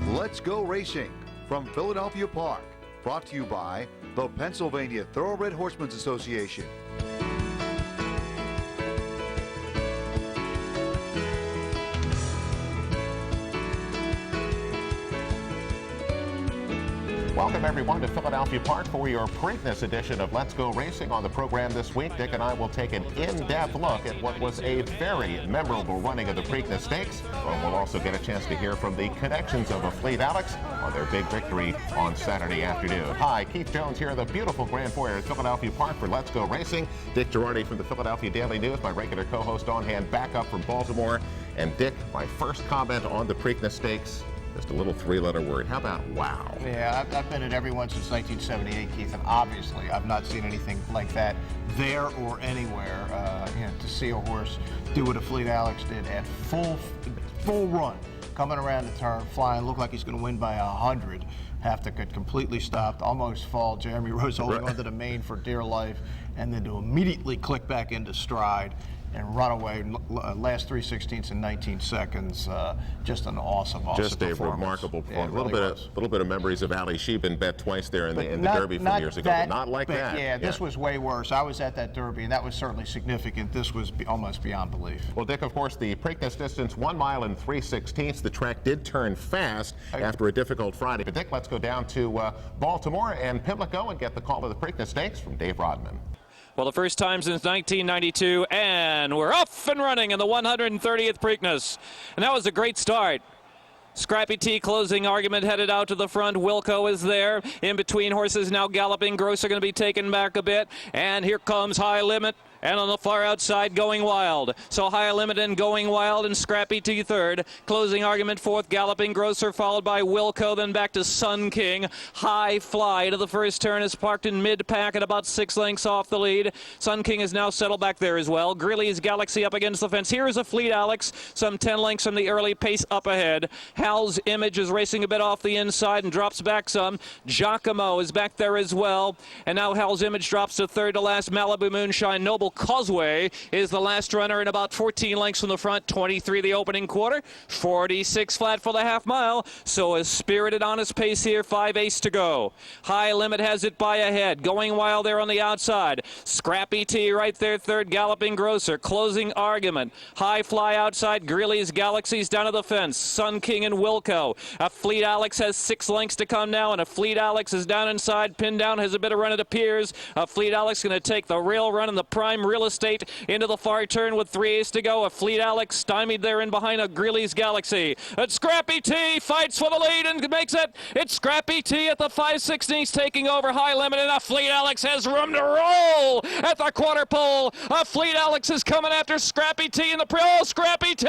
Let's Go Racing from Philadelphia Park, brought to you by the Pennsylvania Thoroughbred Horsemen's Association. Welcome, everyone, to Philadelphia Park for your Preakness edition of Let's Go Racing. On the program this week, Dick and I will take an in-depth look at what was a very memorable running of the Preakness Stakes. We'll also get a chance to hear from the connections of Afleet Alex on their big victory on Saturday afternoon. Hi, Keith Jones here in the beautiful Grand Foyer at Philadelphia Park for Let's Go Racing. Dick Girardi from the Philadelphia Daily News, my regular co-host on hand, back up from Baltimore. And Dick, my first comment on the Preakness Stakes, just a little three-letter word. How about wow? Yeah, I've been at every one since 1978, Keith, and obviously I've not seen anything like that there or anywhere. To see a horse do what Afleet Alex did at full run, coming around the turn, flying, looked like he's going to win by 100. Have to get completely stopped, almost fall. Jeremy Rose holding onto the mane for dear life, and then to immediately click back into stride and run away. Last 3/16 in 19 seconds. Just an awesome just a performance. Remarkable performance. Yeah, A little bit of memories of Ali Sheban bet twice there in the Derby from years ago, but not like that. Yeah, this was way worse. I was at that Derby, and that was certainly significant. This was almost beyond belief. Well, Dick, of course, the Preakness distance, 1 mile and 3/16. The track did turn fast after a difficult Friday. But Dick, let's go down to Baltimore and Pimlico and get the call to the Preakness Stakes from Dave Rodman. Well, the first time since 1992, and we're off and running in the 130th Preakness. And that was a great start. Scrappy T closing argument headed out to the front. Wilco is there. In between horses now galloping. Grosser going to be taken back a bit. And here comes High Limit. And on the far outside, Going Wild. So High Limit and Going Wild and Scrappy T third. Closing argument fourth, Galloping Grosser, followed by Wilco, then back to Sun King. High Fly to the first turn is parked in mid-pack at about 6 lengths off the lead. Sun King is now settled back there as well. Greeley's Galaxy up against the fence. Here is Afleet Alex, some 10 lengths from the early pace up ahead. Hal's Image is racing a bit off the inside and drops back some. Giacomo is back there as well. And now Hal's Image drops to third to last. Malibu Moonshine, Noble Causeway is the last runner in about 14 lengths from the front. 23 the opening quarter, 46 flat for the half mile. So a spirited, honest pace here. 5 ace to go. High Limit has it by a head. Going Wild there on the outside. Scrappy T right there third. Galloping Grosser. Closing argument. High Fly outside. Greeley's Galaxies down to the fence. Sun King and Wilco. Afleet Alex has 6 lengths to come now, and Afleet Alex is down inside. Pinned down, has a bit of run, it appears. Afleet Alex going to take the rail run in the prime real estate into the far turn with 3 ace to go. Afleet Alex stymied there in behind a Greeley's Galaxy. But Scrappy T fights for the lead and makes it. It's Scrappy T at the 5/16 taking over High Limit, and Afleet Alex has room to roll at the quarter pole. Afleet Alex is coming after Scrappy T in the Scrappy T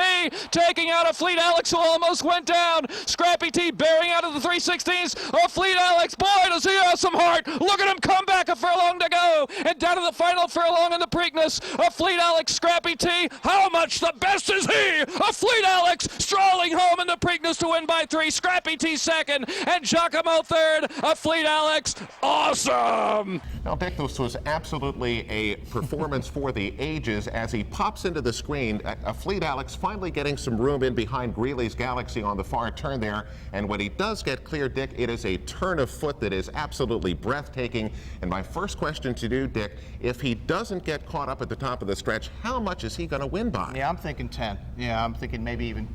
taking out Afleet Alex, who almost went down. Scrappy T bearing out of the 3/16. Afleet Alex, boy, does he have some heart. Look at him come back, a furlong to go. And down to the final furlong in the Preakness. Afleet Alex, Scrappy T, how much the best is he? Afleet Alex strolling home in the Preakness to win by 3. Scrappy T second, and Giacomo third. Afleet Alex, awesome! Now, Dick, this was absolutely a performance for the ages as he pops into the screen. Afleet Alex finally getting some room in behind Greeley's Galaxy on the far turn there. And when he does get clear, Dick, it is a turn of foot that is absolutely breathtaking. And my first question to you, Dick, if he doesn't get caught up at the top of the stretch, how much is he going to win by? Yeah, I'm thinking 10. Yeah, I'm thinking maybe even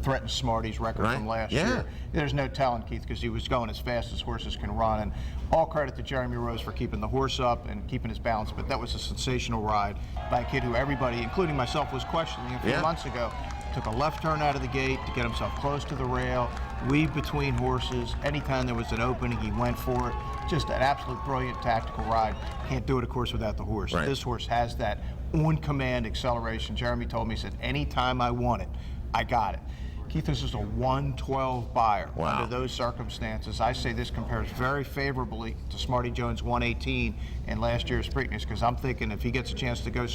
threaten Smarty's record from last year. There's no telling, Keith, because he was going as fast as horses can run. And all credit to Jeremy Rose for keeping the horse up and keeping his balance. But that was a sensational ride by a kid who everybody, including myself, was questioning a few months ago. Took a left turn out of the gate to get himself close to the rail, weave between horses. Anytime there was an opening, he went for it. Just an absolute brilliant tactical ride. Can't do it, of course, without the horse. This horse has that on-command acceleration. Jeremy told me, he said, anytime I want it, I got it. Keith, this is a 112 buyer. Wow. Under those circumstances, I say this compares very favorably to Smarty Jones 118 in last year's Preakness, because I'm thinking if he gets a chance to go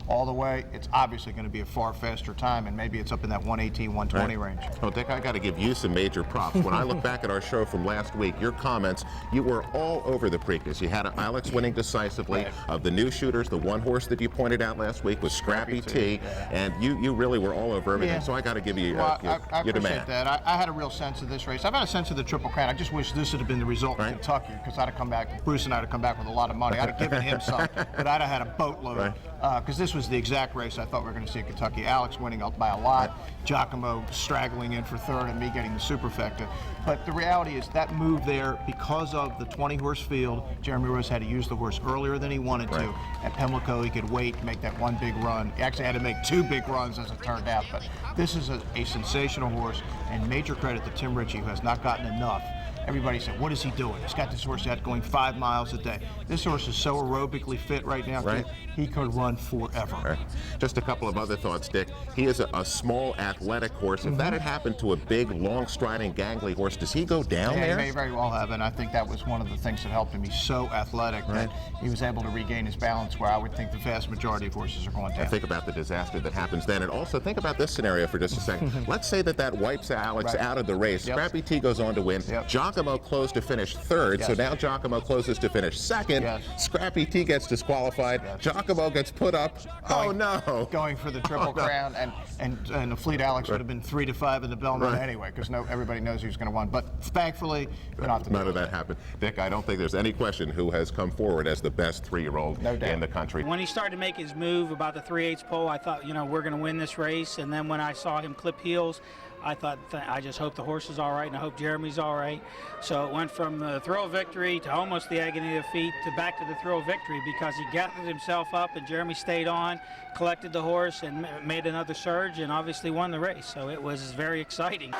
all the way, it's obviously going to be a far faster time, and maybe it's up in that 118, 120 range. Oh, Dick, I got to give you some major props. When I look back at our show from last week, your comments, you were all over the Preakness. You had Alex winning decisively. Right. Of the new shooters, the one horse that you pointed out last week was Scrappy T, and you really were all over everything. Yeah. So I got to give you I your appreciate demand. that. I had a real sense of this race. I've had a sense of the Triple Crown. I just wish this would have been the result in Kentucky, because I'd have come back, Bruce and I'd have come back with a lot of money. I'd have given him some, but I'd have had a boatload, because this was the exact race I thought we were going to see at Kentucky. Alex winning by a lot, Giacomo straggling in for third, and me getting the superfecta. But the reality is that move there, because of the 20-horse field, Jeremy Rose had to use the horse earlier than he wanted to. At Pimlico, he could wait, make that one big run. He actually had to make two big runs, as it turned out. But this is a sensational horse, and major credit to Tim Ritchie, who has not gotten enough. Everybody said, what is he doing? He's got this horse out going 5 miles a day. This horse is so aerobically fit right now, he could run forever. Just a couple of other thoughts, Dick. He is a small, athletic horse. If that had happened to a big, long-striding, gangly horse, does he go down there? He may very well have, and I think that was one of the things that helped him. He's so athletic that he was able to regain his balance, where I would think the vast majority of horses are going down. Think about the disaster that happens then, and also think about this scenario for just a second. Let's say that wipes Alex out of the race. Scrappy T goes on to win. Giacomo closed to finish third, so now Giacomo closes to finish second. Scrappy T gets disqualified. Giacomo gets put up. Going for the Triple Crown, and Afleet Alex would have been 3-5 in the Belmont anyway, because everybody knows who's going to win. But thankfully, none of that happened. Dick, I don't think there's any question who has come forward as the best 3-year-old in the country. When he started to make his move about the 3/8 pole, I thought, we're going to win this race. And then when I saw him clip heels, I thought, I just hope the horse is all right, and I hope Jeremy's all right. So it went from the thrill of victory to almost the agony of defeat to back to the thrill of victory, because he gathered himself up and Jeremy stayed on, collected the horse, and made another surge, and obviously won the race. So it was very exciting.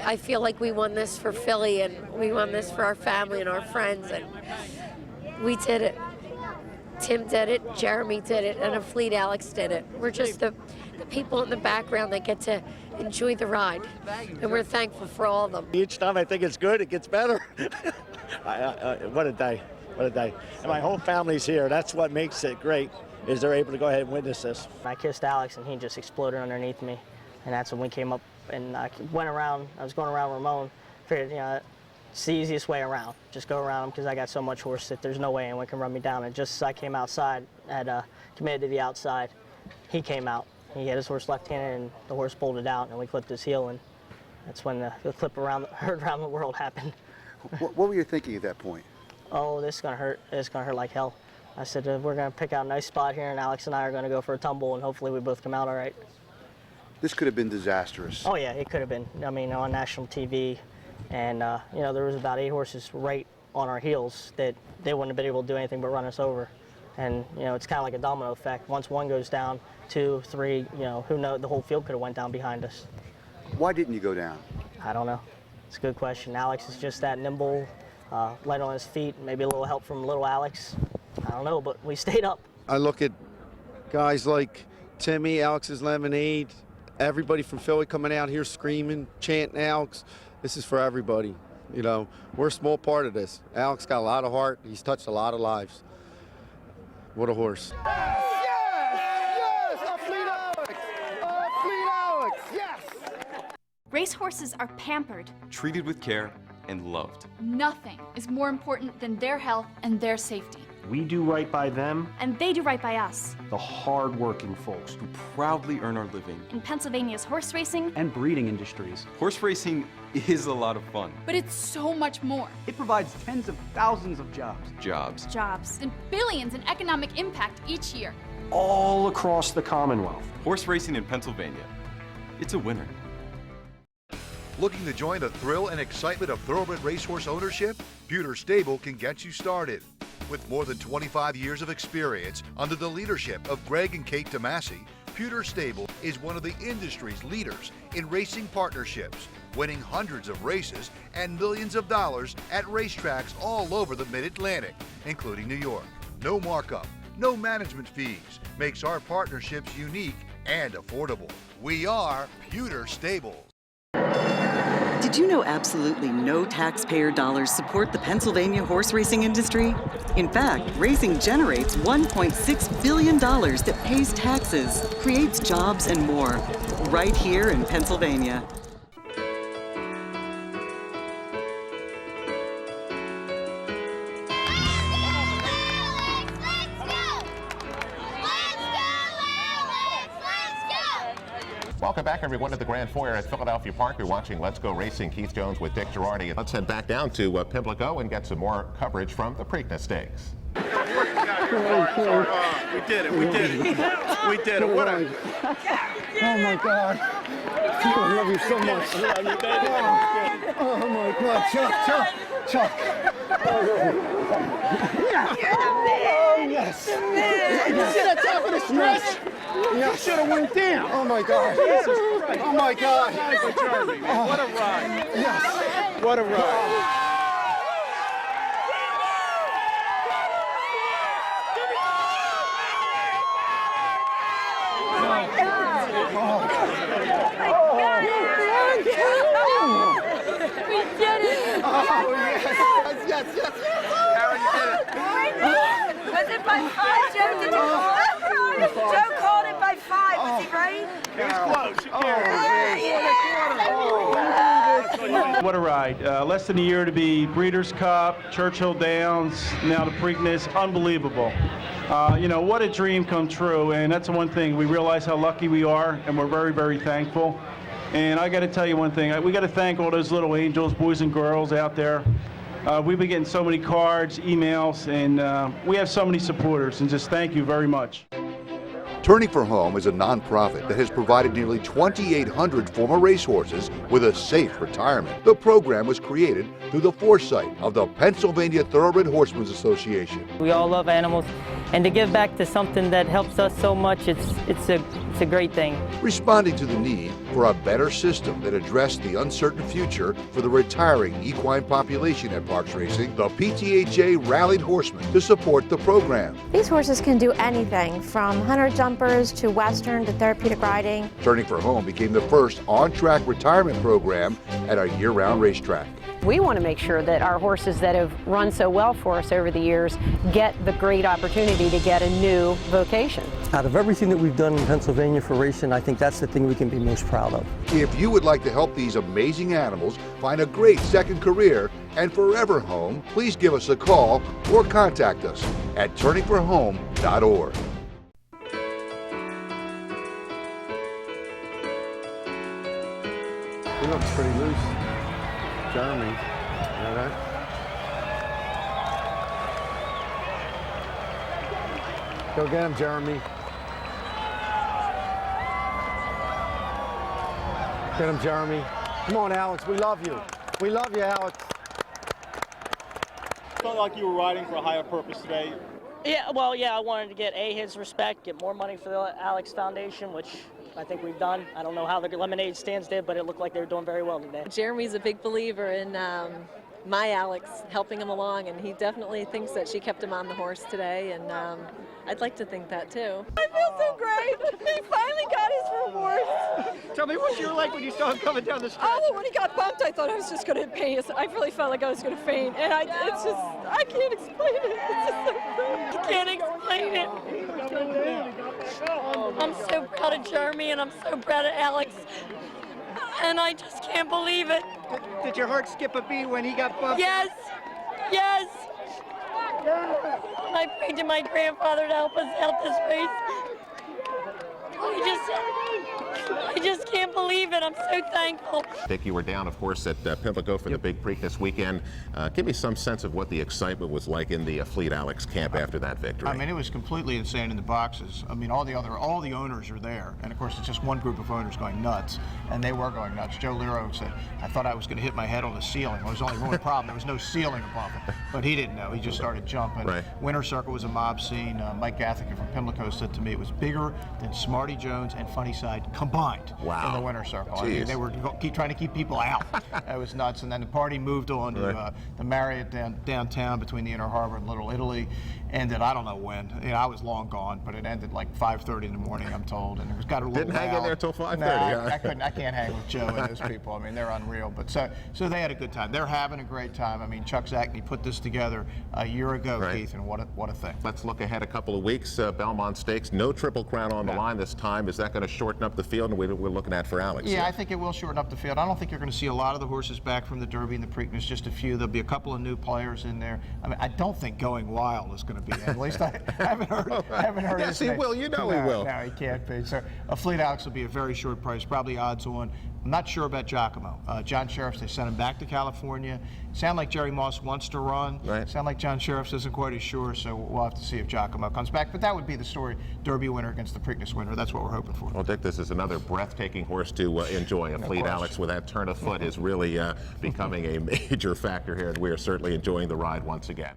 I feel like we won this for Philly, and we won this for our family and our friends, and we did it. Tim did it, Jeremy did it, and Afleet Alex did it. We're just the people in the background that get to enjoy the ride, and we're thankful for all of them. Each time I think it's good, it gets better. What a day, what a day. And my whole family's here. That's what makes it great, is they're able to go ahead and witness this. I kissed Alex, and he just exploded underneath me, and that's when we came up. And I went around, I was going around Ramon, figured, it's the easiest way around. Just go around him, because I got so much horse that there's no way anyone can run me down. And just as I came outside, had committed to the outside, he came out. He had his horse left-handed, and the horse bolted out, and we clipped his heel, and that's when the clip heard around the world happened. What were you thinking at that point? Oh, this is going to hurt. It's going to hurt like hell. I said, we're going to pick out a nice spot here, and Alex and I are going to go for a tumble, and hopefully we both come out all right. This could have been disastrous. Oh yeah, it could have been. I mean, on national TV, and there was about 8 horses right on our heels that they wouldn't have been able to do anything but run us over. And it's kind of like a domino effect. Once one goes down, 2, 3, who knows? The whole field could have went down behind us. Why didn't you go down? I don't know. It's a good question. Alex is just that nimble, light on his feet. Maybe a little help from little Alex. I don't know, but we stayed up. I look at guys like Timmy, Alex's Lemonade. Everybody from Philly coming out here screaming, chanting Alex. This is for everybody. We're a small part of this. Alex got a lot of heart. He's touched a lot of lives. What a horse. Yes! Afleet Alex! Afleet Alex! Yes! Racehorses are pampered, treated with care, and loved. Nothing is more important than their health and their safety. We do right by them. And they do right by us. The hard-working folks who proudly earn our living. In Pennsylvania's horse racing and breeding industries. Horse racing is a lot of fun. But it's so much more. It provides tens of thousands of jobs. Jobs. And billions in economic impact each year. All across the Commonwealth. Horse racing in Pennsylvania. It's a winner. Looking to join the thrill and excitement of thoroughbred racehorse ownership? Pewter Stable can get you started. With more than 25 years of experience under the leadership of Greg and Kate DeMasi, Pewter Stable is one of the industry's leaders in racing partnerships, winning hundreds of races and millions of dollars at racetracks all over the Mid-Atlantic, including New York. No markup, no management fees makes our partnerships unique and affordable. We are Pewter Stables. Did you know absolutely no taxpayer dollars support the Pennsylvania horse racing industry? In fact, racing generates $1.6 billion that pays taxes, creates jobs, and more, right here in Pennsylvania. Welcome back, everyone, to the Grand Foyer at Philadelphia Park. You're watching Let's Go Racing. Keith Jones with Dick Girardi. And let's head back down to Pimlico and get some more coverage from the Preakness Stakes. We did it. We did it. We did it. What a... Oh, my God. I love you so much. I love you, baby. Oh, my God. Chuck. Oh, yes. You see that top of the stretch? You should have went down. Oh, my God. Jesus Christ. Oh, my God. What a ride. Yes. What a ride. Yes. Aaron, you did it. Was it by 5, Joe? Did you call it? Joe called it by 5. Was he right? It was close. What a ride. Less than a year to be Breeders' Cup, Churchill Downs, now the Preakness. Unbelievable. What a dream come true. And that's the one thing. We realize how lucky we are, and we're very, very thankful. And I got to tell you one thing. We got to thank all those little angels, boys and girls out there. We've been getting so many cards, emails, and we have so many supporters, and just thank you very much. Turning for Home is a nonprofit that has provided nearly 2,800 former racehorses with a safe retirement. The program was created through the foresight of the Pennsylvania Thoroughbred Horsemen's Association. We all love animals, and to give back to something that helps us so much, it's a great thing. Responding to the need for a better system that addressed the uncertain future for the retiring equine population at Parks Racing, the PTHA rallied horsemen to support the program. These horses can do anything from hunter jumpers to western to therapeutic riding. Turning for Home became the first on-track retirement program at a year-round racetrack. We want to make sure that our horses that have run so well for us over the years get the great opportunity to get a new vocation. Out of everything that we've done in Pennsylvania for racing, I think that's the thing we can be most proud of. If you would like to help these amazing animals find a great second career and forever home, please give us a call or contact us at turningforhome.org. He looks pretty loose. Jeremy, you know that? Go get him, Jeremy. Get him, Jeremy. Come on, Alex, we love you. We love you, Alex. Felt like you were riding for a higher purpose today. Yeah, I wanted to get his respect, get more money for the Alex Foundation, which I think we've done. I don't know how the lemonade stands did, but it looked like they were doing very well today. Jeremy's a big believer in my Alex, helping him along, and he definitely thinks that she kept him on the horse today, and I'd like to think that too. I feel so great. He finally got his reward. Tell me what you were like when you saw him coming down the stretch. Oh, when he got bumped, I thought I was just going to faint. I really felt like I was going to faint, and I can't explain it. It's just so great. I can't explain it. I'm so proud of Jeremy, and I'm so proud of Alex, and I just can't believe it. Did your heart skip a beat when he got bumped? Yes. I prayed to my grandfather to help us out this race. I just can't believe it. I'm so thankful. Dick, you were down, of course, at Pimlico for the big Preakness weekend. Give me some sense of what the excitement was like in the Afleet Alex camp after that victory. I mean, it was completely insane in the boxes. I mean, all the owners are there, and of course, it's just one group of owners going nuts, and they were going nuts. Joe Lero said, "I thought I was going to hit my head on the ceiling." Well, there was only one problem: there was no ceiling above it. But he didn't know. He just started jumping. Right. Winter Circle was a mob scene. Mike Gathica from Pimlico said to me, it was bigger than Smarty Jones and Funny Side combined. Wow. In the Winter Circle. Jeez. I mean, they were trying to keep people out. It was nuts. And then the party moved on to the Marriott downtown between the Inner Harbor and Little Italy. Ended, I don't know when. You know, I was long gone, but it ended like 5:30 in the morning, I'm told. And it got a little Didn't hang in there till 5:30. No, I can't hang with Joe and those people. I mean, they're unreal. But so they had a good time. They're having a great time. I mean, Chuck Zackney put this together a year ago, Keith, and what a thing. Let's look ahead a couple of weeks. Belmont Stakes, no Triple Crown on the line this time. Is that going to shorten up the field? And we're looking at for Alex. Yeah, I think it will shorten up the field. I don't think you're going to see a lot of the horses back from the Derby and the Preakness, just a few. There'll be a couple of new players in there. I mean, I don't think Going Wild is going to be in. At least I haven't heard Yes, he will. You know he will. No, he can't be. So Afleet Alex will be a very short price, probably odds on. I'm not sure about Giacomo. John Sheriffs, they sent him back to California. Sound like Jerry Moss wants to run. Right. Sound like John Sheriffs isn't quite as sure, so we'll have to see if Giacomo comes back. But that would be the story, Derby winner against the Preakness winner. That's what we're hoping for. Well, Dick, this is another breathtaking horse to enjoy. Afleet Alex with that turn of foot is really becoming a major factor here, and we are certainly enjoying the ride once again.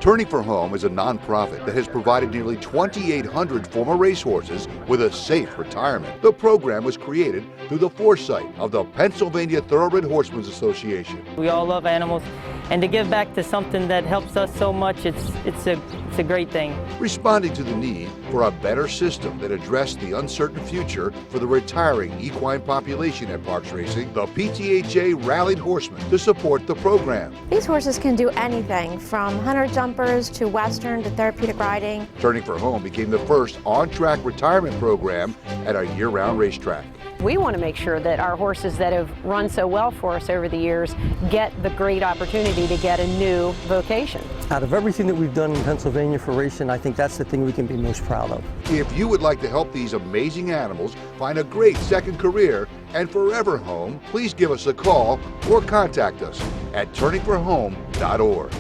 Turning for Home is a nonprofit that has provided nearly 2,800 former racehorses with a safe retirement. The program was created through the foresight of the Pennsylvania Thoroughbred Horsemen's Association. We all love animals, and to give back to something that helps us so much, it's a great thing. Responding to the need for a better system that addressed the uncertain future for the retiring equine population at Parks Racing, the PTHA rallied horsemen to support the program. These horses can do anything from hunter jumpers to western to therapeutic riding. Turning for Home became the first on-track retirement program at a year-round racetrack. We want to make sure that our horses that have run so well for us over the years get the great opportunity to get a new vocation. Out of everything that we've done in Pennsylvania for racing, I think that's the thing we can be most proud of. If you would like to help these amazing animals find a great second career and forever home, please give us a call or contact us at turningforhome.org.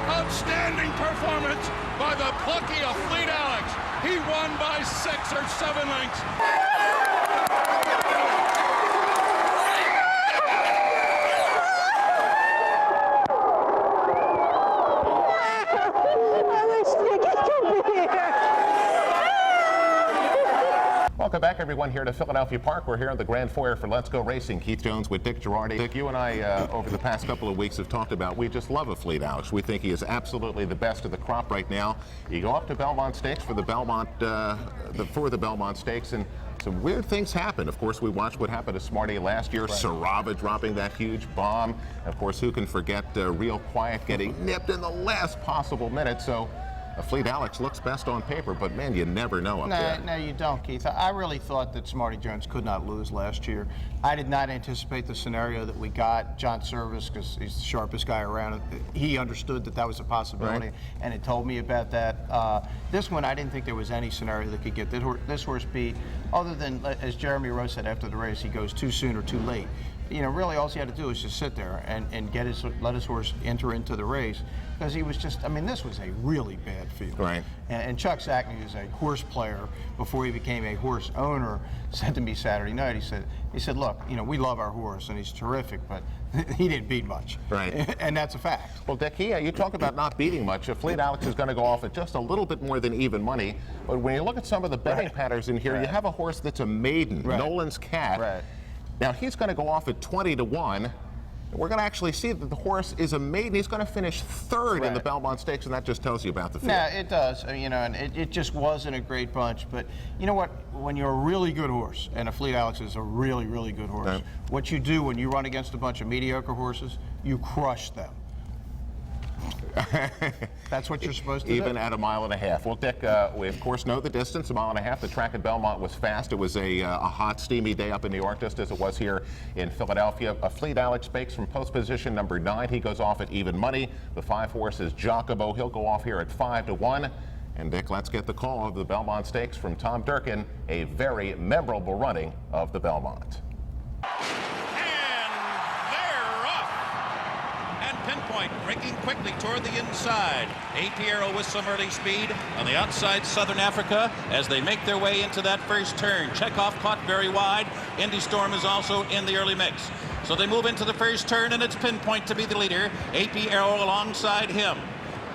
Outstanding performance by the plucky Afleet Alex. He won by 6 or 7 lengths. Welcome back, everyone, here to Philadelphia Park. We're here in the Grand Foyer for Let's Go Racing. Keith Jones with Dick Girardi. Dick, you and I, over the past couple of weeks, have talked about we just love Afleet Alex. We think he is absolutely the best of the crop right now. You go up to Belmont Stakes for the Belmont Stakes, and some weird things happen. Of course, we watched what happened to Smarty last year. Right. Sarava dropping that huge bomb. Of course, who can forget Real Quiet getting nipped in the last possible minute? So Afleet Alex looks best on paper, but man, you never know up there. No, you don't, Keith. I really thought that Smarty Jones could not lose last year. I did not anticipate the scenario that we got. John Service, because he's the sharpest guy around, he understood that that was a possibility, and had told me about that. This one, I didn't think there was any scenario that could get this horse beat, other than, as Jeremy Rose said after the race, he goes too soon or too late. You know, really all he had to do was just sit there and let his horse enter into the race, because he was just, I mean, this was a really bad field. Right. And Chuck Zackney, who's a horse player before he became a horse owner, said to me Saturday night, he said, look, you know, we love our horse and he's terrific, but he didn't beat much. Right. And that's a fact. Well, Dick, you talk about not beating much. Afleet Alex is going to go off at just a little bit more than even money. But when you look at some of the betting patterns in here, you have a horse that's a maiden, Nolan's Cat. Right. Now, he's going to go off at 20-1. We're going to actually see that the horse is a maiden. He's going to finish third in the Belmont Stakes, and that just tells you about the field. Yeah, it does. You know, and it just wasn't a great bunch. But you know what? When you're a really good horse, and Afleet Alex is a really, really good horse, what you do when you run against a bunch of mediocre horses, you crush them. That's what you're supposed to do. Even at a mile and a half. Well, Dick, we of course know the distance, a mile and a half. The track at Belmont was fast. It was a hot, steamy day up in New York, just as it was here in Philadelphia. Afleet Alex bakes from post position number 9. He goes off at even money. The 5 horse is Giacomo. He'll go off here at 5-1. And Dick, let's get the call of the Belmont Stakes from Tom Durkin, a very memorable running of the Belmont. Pinpoint breaking quickly toward the inside. A. Piero with some early speed on the outside, Southern Africa, as they make their way into that first turn. Chekhov caught very wide. Indy Storm is also in the early mix. So they move into the first turn, and it's Pinpoint to be the leader. A. Piero alongside him.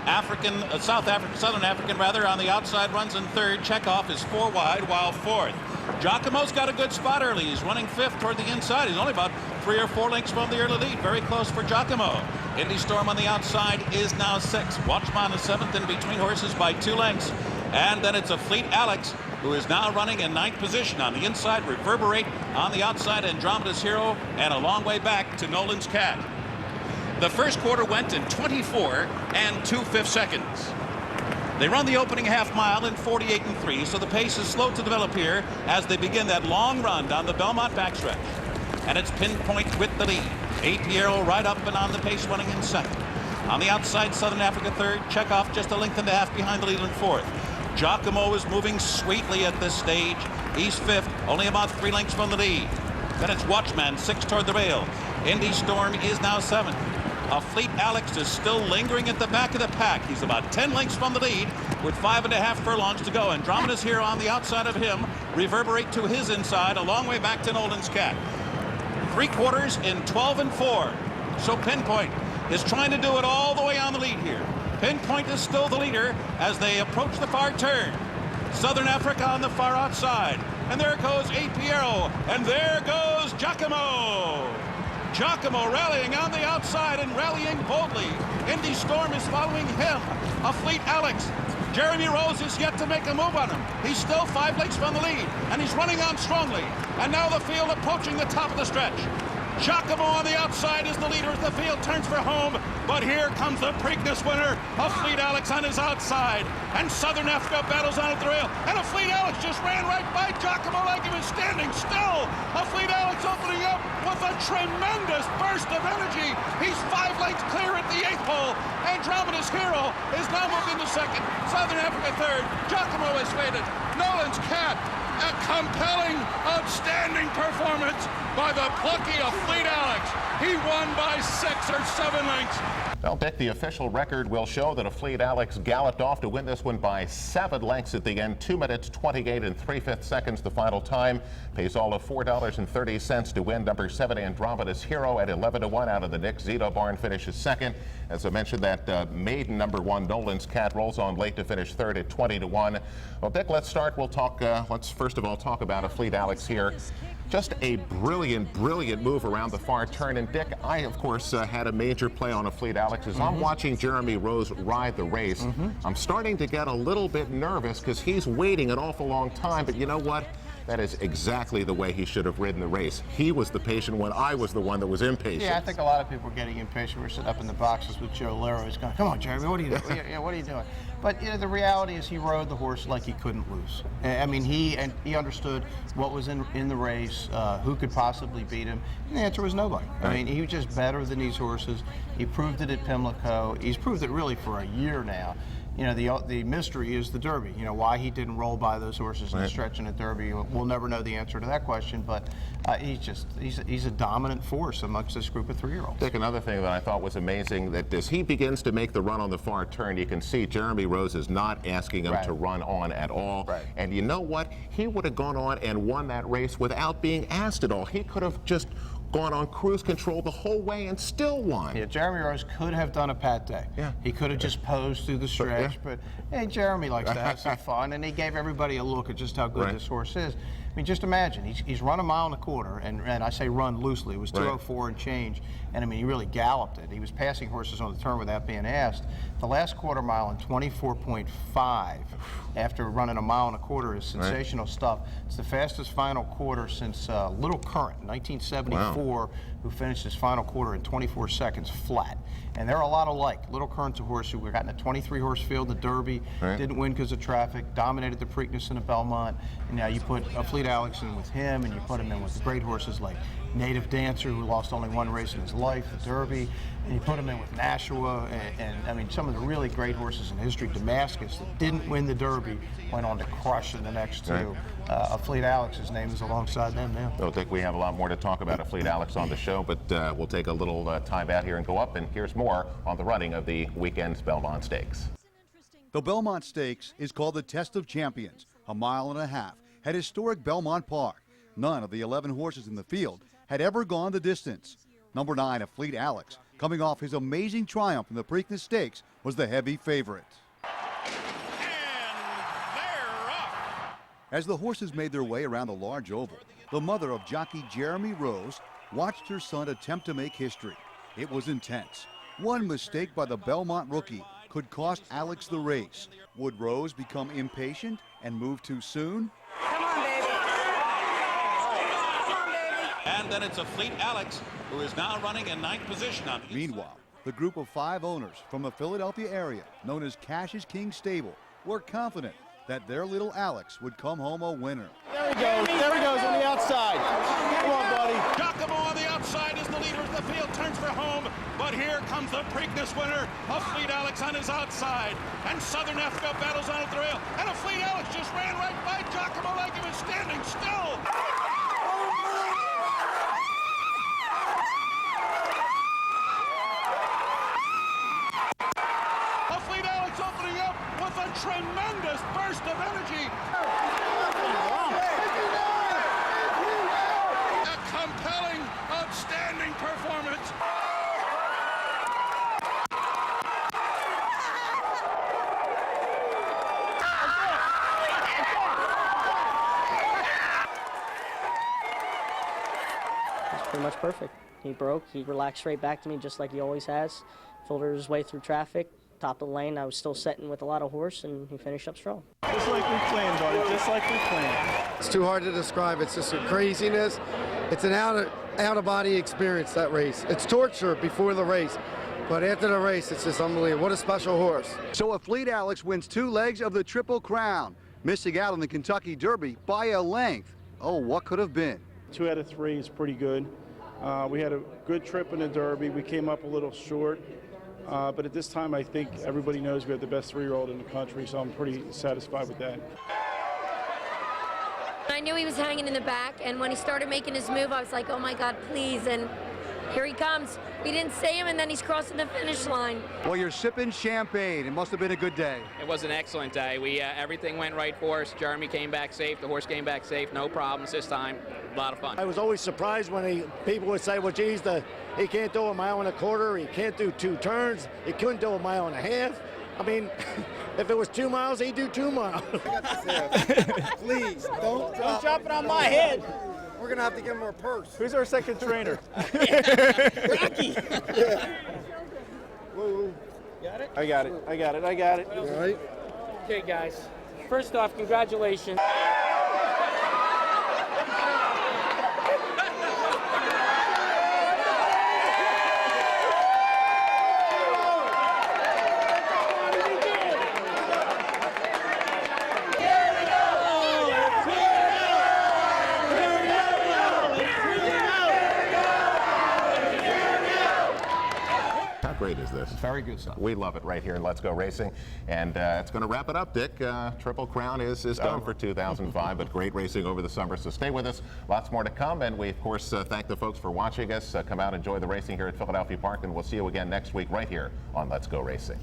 Southern African on the outside runs in third. Chekhov is 4 wide, while fourth. Giacomo's got a good spot early. He's running 5th toward the inside. He's only about 3 or 4 lengths from the early lead. Very close for Giacomo. Indy Storm on the outside is now 6th. Watchman is 7th in between horses by 2 lengths. And then it's Afleet Alex, who is now running in 9th position on the inside. Reverberate on the outside, Andromeda's Hero, and a long way back to Nolan's Cat. The first quarter went in 24 2/5 seconds. They run the opening half mile in 48 3, so the pace is slow to develop here as they begin that long run down the Belmont backstretch. And it's Pinpoint with the lead. A. Piero right up and on the pace, running in 2nd. On the outside, Southern Africa 3rd. Chekhov just a length and a half behind the lead in 4th. Giacomo is moving sweetly at this stage. He's 5th, only about 3 lengths from the lead. Then it's Watchman 6th toward the rail. Indy Storm is now 7th. Afleet Alex is still lingering at the back of the pack. He's about 10 lengths from the lead with 5.5 furlongs to go. Andromeda's Hero on the outside of him. Reverberate to his inside, a long way back to Nolan's Cat. 3 quarters in 12 4. So Pinpoint is trying to do it all the way on the lead here. Pinpoint is still the leader as they approach the far turn. Southern Africa on the far outside. And there goes A. Piero. And there goes Giacomo. Giacomo rallying on the outside and rallying boldly. Indy Storm is following him. Afleet Alex. Jeremy Rose is yet to make a move on him. He's still 5 lengths from the lead, and he's running on strongly. And now the field approaching the top of the stretch. Giacomo on the outside is the leader as the field turns for home. But here comes the Preakness winner, Afleet Alex on his outside. And Southern Africa battles on at the rail. And Afleet Alex just ran right by Giacomo like he was standing still. Afleet Alex opening up with a tremendous burst of energy. He's 5 lengths clear at the 8th hole. Andromeda's Hero is now moved into 2nd. Southern Africa 3rd. Giacomo is faded. Nolan's Cat. A compelling, outstanding performance by the plucky Afleet Alex. He won by 6 or 7 lengths. Well, Dick, the official record will show that Afleet Alex galloped off to win this one by 7 lengths at the end. 2 minutes, 28 3/5 seconds the final time. Pays all of $4.30 to win. Number 7, Andromeda's Hero at 11-1 out of the Nick Zito barn finishes 2nd. As I mentioned, that maiden number 1, Nolan's Cat, rolls on late to finish 3rd at 20-1. Well, Dick, let's start. We'll talk, let's first of all talk about Afleet Alex here. Just a brilliant, brilliant move around the far turn. And Dick, I, of course, had a major play on Afleet Alex. As I'm watching Jeremy Rose ride the race, I'm starting to get a little bit nervous because he's waiting an awful long time. But you know what? That is exactly the way he should have ridden the race. He was the patient one. I was the one that was impatient. Yeah, I think a lot of people were getting impatient. We're sitting up in the boxes with Joe Lero. He's going, come on, Jeremy, what are you doing? What are you doing? But you know, the reality is he rode the horse like he couldn't lose. I mean, he understood what was in the race, who could possibly beat him. And the answer was nobody. I mean, he was just better than these horses. He proved it at Pimlico. He's proved it really for a year now. You know, the mystery is the Derby. You know, why he didn't roll by those horses in the stretch in the Derby. We'll never know the answer to that question, but he's a dominant force amongst this group of 3-year-olds. Dick, another thing that I thought was amazing, that as he begins to make the run on the far turn, you can see Jeremy Rose is not asking him to run on at all. And you know what? He would have gone on and won that race without being asked at all. He could have just gone on cruise control the whole way and still won. Yeah, Jeremy Rose could have done a Pat Day. Yeah. He could have just posed through the stretch, but hey, Jeremy likes to have some fun, and he gave everybody a look at just how good this horse is. I mean, just imagine, he's run a mile and a quarter, and I say run loosely, it was 2:04 and change, and I mean, he really galloped it. He was passing horses on the turn without being asked. The last quarter mile in 24.5, after running a mile and a quarter, is sensational stuff. It's the fastest final quarter since Little Current in 1974, who finished his final quarter in 24 seconds flat. And they're a lot alike. Little Current's a horse who got in a 23-horse field in the Derby, didn't win because of traffic, dominated the Preakness and the Belmont. And now you put Afleet Alex in with him, and you put him in with the great horses like Native Dancer, who lost only one race in his life, the Derby, and you put him in with Nashua, and I mean, some of the really great horses in history. Damascus, that didn't win the Derby, went on to crush in the next two. Afleet Alex's name is alongside them now. I don't think we have a lot more to talk about Afleet Alex on the show, but we'll take a little time out here and go up, and here's more on the running of the weekend's Belmont Stakes. The Belmont Stakes is called the Test of Champions, a mile and a half at historic Belmont Park. None of the 11 horses in the field had ever gone the distance. Number 9, Afleet Alex, coming off his amazing triumph in the Preakness Stakes, was the heavy favorite. As the horses made their way around the large oval, the mother of jockey Jeremy Rose watched her son attempt to make history. It was intense. One mistake by the Belmont rookie could cost Alex the race. Would Rose become impatient and move too soon? Come on, baby. Come on, baby. And then it's Afleet Alex, who is now running in 9th position on his. Meanwhile, the group of 5 owners from the Philadelphia area, known as Cash's King Stable, were confident that their little Alex would come home a winner. There he goes on the outside. Come on, buddy. Giacomo on the outside is the leader as the field turns for home. But here comes the Preakness winner, Afleet Alex on his outside. And Southern Africa battles on at the rail. And Afleet Alex just ran right by Giacomo like he was standing still. Afleet Alex opening up with a tremendous burst of energy. A compelling, outstanding performance. It's pretty much perfect. He broke, he relaxed straight back to me just like he always has. Filtered his way through traffic, top of the lane. I was still setting with a lot of horse, and he finished up strong. Just like we planned, buddy. Just like we planned. It's too hard to describe. It's just a craziness. It's an out-of-body experience, that race. It's torture before the race, but after the race, it's just unbelievable. What a special horse. So Afleet Alex wins 2 legs of the Triple Crown, missing out on the Kentucky Derby by a length. Oh, what could have been? 2 out of 3 is pretty good. We had a good trip in the Derby. We came up a little short. But at this time, I think everybody knows we have the best 3-year-old in the country, so I'm pretty satisfied with that. I knew he was hanging in the back, and when he started making his move, I was like, oh my God, please, and here he comes. We didn't see him, and then he's crossing the finish line. Well, you're sipping champagne. It must have been a good day. It was an excellent day. Everything went right for us. Jeremy came back safe. The horse came back safe. No problems this time. A lot of fun. I was always surprised when people would say, well, geez, he can't do a mile and a quarter. He can't do 2 turns. He couldn't do a mile and a half. I mean, if it was 2 miles, he'd do 2 miles. Please, don't drop it on my head. We're going to have to give him our purse. Who's our second trainer? Rocky. Yeah. Got it? I got it. All right. Okay, guys. First off, congratulations. Great is this? Very good stuff. We love it right here in Let's Go Racing. And it's going to wrap it up, Dick. Triple Crown is done for 2005, but great racing over the summer. So stay with us. Lots more to come. And we, of course, thank the folks for watching us. Come out, enjoy the racing here at Philadelphia Park, and we'll see you again next week right here on Let's Go Racing.